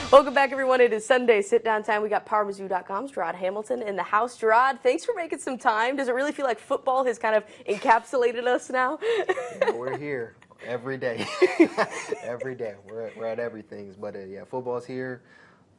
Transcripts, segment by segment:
Welcome back, everyone. It is Sunday sit-down time. We got PowerMizzou's Jarod Hamilton in the house. Jarod, thanks for making some time. Does it really feel like football has kind of encapsulated us now? Yeah, we're here every day. Every day. We're at everything. But yeah, football's here.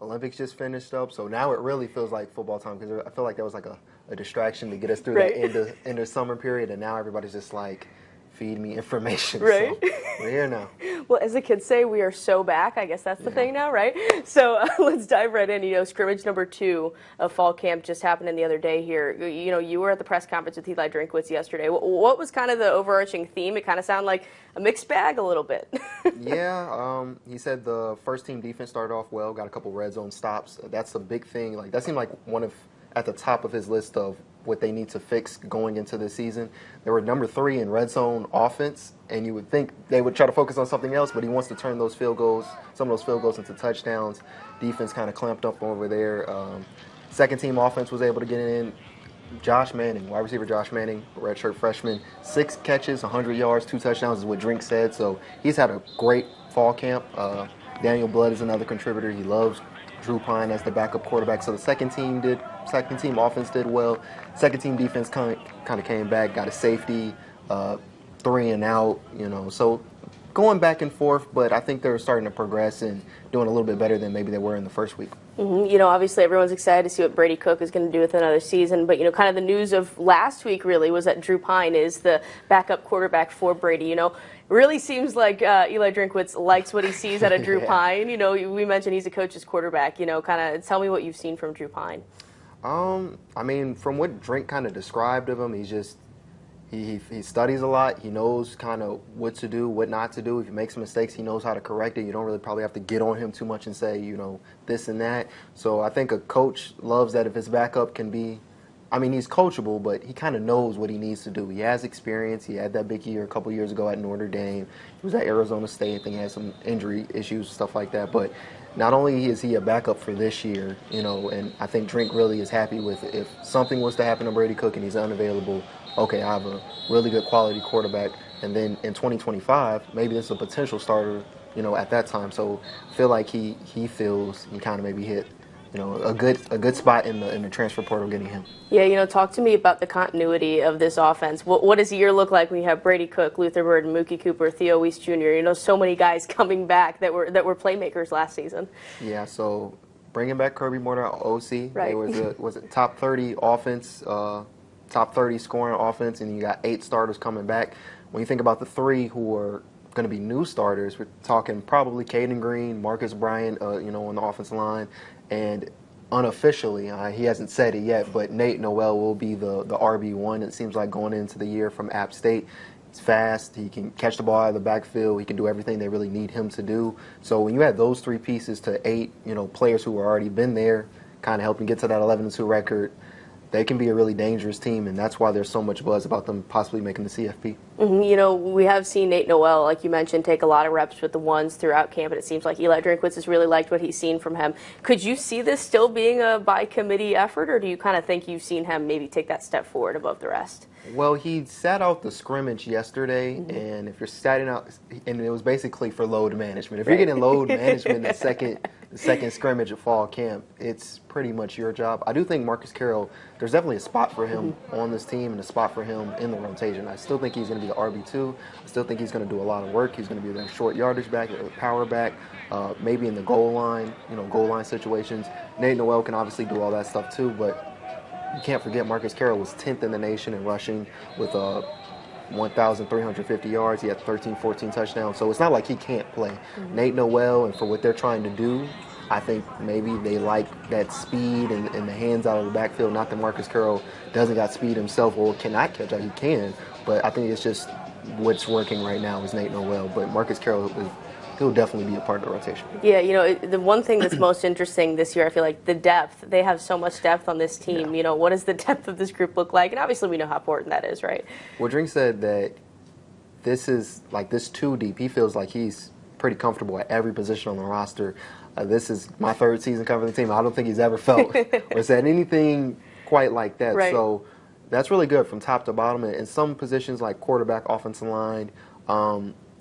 Olympics just finished up, so now it really feels like football time because I feel like that was like a distraction to get us through Right. that end of summer period, and now everybody's just like, feed me information. Right. So we're here now. Well, as the kids say, we are so back. I guess that's the thing now, right? So let's dive right in. Scrimmage number 2 of fall camp just happened the other day here. You were at the press conference with Eli Drinkwitz yesterday. What was kind of the overarching theme? It kind of sounded like a mixed bag a little bit. Yeah, he said the first team defense started off well, got a couple red zone stops. That's a big thing. Like that seemed like one of at the top of his list of what they need to fix going into this season. They were number 3 in red zone offense, and you would think they would try to focus on something else, but he wants to turn those field goals, some of those field goals into touchdowns. Defense kind of clamped up over there. Second team offense was able to get in. Josh Manning, wide receiver Josh Manning, redshirt freshman, 6 catches, 100 yards, 2 touchdowns is what Drink said. So he's had a great fall camp. Daniel Blood is another contributor. He loves Drew Pine as the backup quarterback. So the second team offense did well. Second team defense kind of came back, got a safety, 3 and out. So going back and forth, but I think they're starting to progress and doing a little bit better than maybe they were in the first week. Obviously everyone's excited to see what Brady Cook is going to do with another season, but kind of the news of last week really was that Drew Pine is the backup quarterback for Brady. Really seems like Eli Drinkwitz likes what he sees out of Drew Pine. We mentioned he's a coach's quarterback. Kind of tell me what you've seen from Drew Pine. I mean, from what Drink kind of described of him, he's just he studies a lot. He knows kind of what to do, what not to do. If he makes mistakes, he knows how to correct it. You don't really probably have to get on him too much and say, this and that. So I think a coach loves that if his backup can be, he's coachable, but he kind of knows what he needs to do. He has experience. He had that big year a couple years ago at Notre Dame. He was at Arizona State. I think he had some injury issues, stuff like that. But not only is he a backup for this year, and I think Drink really is happy with it. If something was to happen to Brady Cook and he's unavailable, okay, I have a really good quality quarterback. And then in 2025, maybe this is a potential starter, at that time. So I feel like he feels he kind of maybe hit a good spot in the transfer portal getting him. Yeah, talk to me about the continuity of this offense. What does a year look like when you have Brady Cook, Luther Burden, Mookie Cooper, Theo Weiss Jr., so many guys coming back that were playmakers last season? Yeah, so bringing back Kirby Morton, OC, right. It was a top 30 offense, top 30 scoring offense, and you got 8 starters coming back. When you think about the 3 who are going to be new starters, we're talking probably Caden Green, Marcus Bryant, on the offensive line. And unofficially, he hasn't said it yet, but Nate Noel will be the RB1, it seems like, going into the year from App State. He's fast. He can catch the ball out of the backfield. He can do everything they really need him to do. So when you add those 3 pieces to 8, players who have already been there, kind of helping get to that 11-2 record, they can be a really dangerous team, and that's why there's so much buzz about them possibly making the CFP. We have seen Nate Noel, like you mentioned, take a lot of reps with the ones throughout camp, and it seems like Eli Drinkwitz has really liked what he's seen from him. Could you see this still being a by-committee effort, or do you kind of think you've seen him maybe take that step forward above the rest? Well, he sat out the scrimmage yesterday, and if you're starting out, and it was basically for load management. If you're getting load management the second scrimmage of fall camp, it's pretty much your job. I do think Marcus Carroll, there's definitely a spot for him on this team and a spot for him in the rotation. I still think he's going to be the RB2. I still think he's going to do a lot of work. He's going to be the short yardage back, power back, maybe in the goal line situations. Nate Noel can obviously do all that stuff too, but you can't forget Marcus Carroll was 10th in the nation in rushing with 1,350 yards. He had 13, 14 touchdowns. So it's not like he can't play. Nate Noel, and for what they're trying to do, I think maybe they like that speed and the hands out of the backfield. Not that Marcus Carroll doesn't got speed himself or cannot catch out. He can. But I think it's just what's working right now is Nate Noel. But Marcus Carroll he'll definitely be a part of the rotation. Yeah, the one thing that's most interesting this year, I feel like the depth. They have so much depth on this team. Yeah. What does the depth of this group look like? And obviously we know how important that is, right? Well, Drink said that this is like this 2 deep. He feels like he's pretty comfortable at every position on the roster. This is my 3rd season covering the team. I don't think he's ever felt or said anything quite like that. Right. So that's really good from top to bottom. And in some positions like quarterback, offensive line,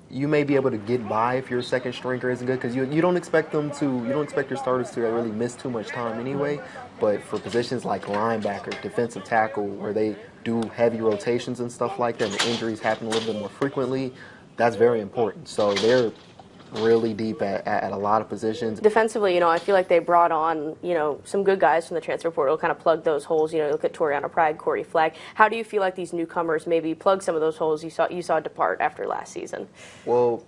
you may be able to get by if your second stringer isn't good because you don't expect them to, you don't expect your starters to really miss too much time anyway. But for positions like linebacker, defensive tackle, where they do heavy rotations and stuff like that, and the injuries happen a little bit more frequently, that's very important. So they're really deep at a lot of positions. Defensively, I feel like they brought on, some good guys from the transfer portal, kind of plug those holes. Look at Toriano Pride, Corey Flagg. How do you feel like these newcomers maybe plug some of those holes you saw depart after last season? Well,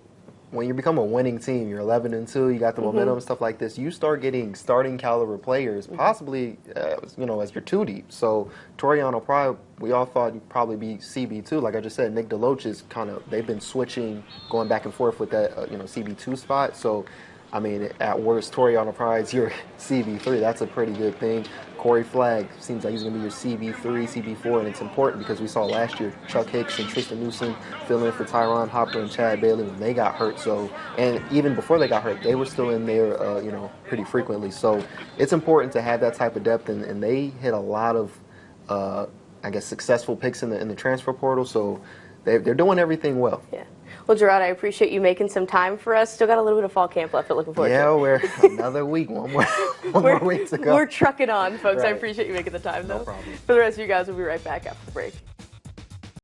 when you become a winning team, you're 11-2, you got the momentum and stuff like this, you start getting starting caliber players, possibly, as your 2 deep. So Toriano Pride, we all thought he'd probably be CB2. Like I just said, Nick DeLoach is they've been switching, going back and forth with that, CB2 spot. So, I mean, at worst, Toriano Pride's your CB3. That's a pretty good thing. Corey Flagg seems like he's going to be your CB3, CB4, and it's important because we saw last year Chuck Hicks and Tristan Newsom fill in for Tyron Hopper and Chad Bailey when they got hurt. So, and even before they got hurt, they were still in there, pretty frequently. So it's important to have that type of depth, and they hit a lot of, successful picks in the transfer portal. So they're doing everything well. Yeah. Well, Jarod, I appreciate you making some time for us. Still got a little bit of fall camp left, but looking forward to it. Yeah, we're another week, one more week to go. We're trucking on, folks. Right. I appreciate you making the time, though. No problem. For the rest of you guys, we'll be right back after the break.